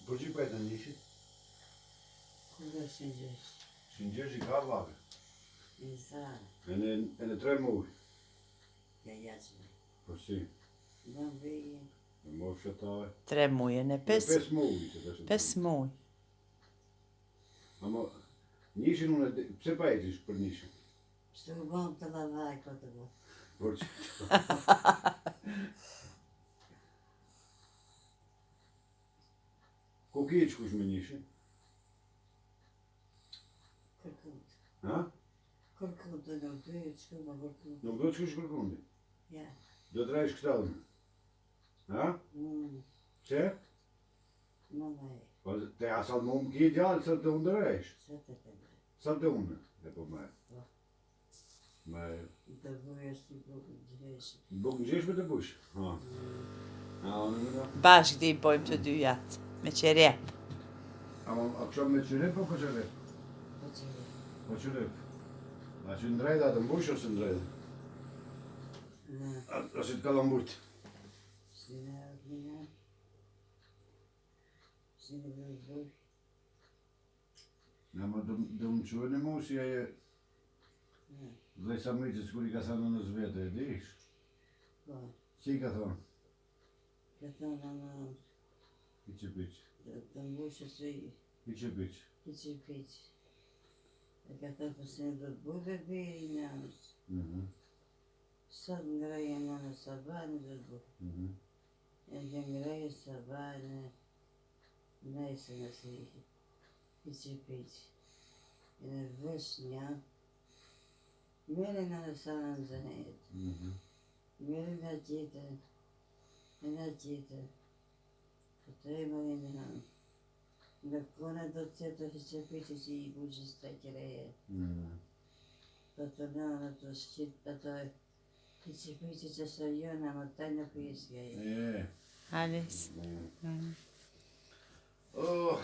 Për që pejtë në njëshit? Kërë shëngjesh? Shëngjesh I ka vake? Në zarë. E në 3 muaj? Ja jaqme. Po si? Në vejë. Në mos shëtave? 3 muaj, në 5 muaj. 5 muaj. Amo, njëshin unë, pse pa e qish për njëshin? Shtu bom të lavaj këtë bom. Por që? Ko ki e qkush me njëshin? Kërkut. Ha? Kërkut dhe nuk dhe e qku më kërkut. Nuk do të qkush kërkundi? Ja. Do të rejsh këta dhe? Ha? Që? Në vejë. Po te asal më ki e gjallë, sa të unë rejsh? Sa të të dhe. Sa të unë? E po me. Po. Me... Të bujë është I bukë gjeshë. Bukë në gjeshme të bush? Ha. A, unë në da? Bashkë di bojmë të dy jatë, me qerep. A kësho me qërep po po qërep? Po që dhe. Po qërep. A që ndrejda të mbush ose ndrejda? A që të kalamburt? Si në akina. Si në vëzbush. Në më dë më qërë në mu si aje Vlej Samriqës kur I ka thënë në zvete, e dish? Po. Si I ka thënë? Ka thënë në... Piqë piqë. Të mbushë si... Piqë piqë. Piqë piqë. E ka thënë përse në do të bube biri në anës. Sot ngreje në në sabajnë do të bube. E ke ngreje sabajnë nesë në si piqë piqë. E në vësh një... Mere në në sanë në zënet. Mere në gjithë. E në gjithë. Po të e mëri në hanë. Në kone do të qëtë që piqë që I buqës të kireje. Po të nënë të shqitë ato piqë që së jona më taj në pjesë. Halis. Oh,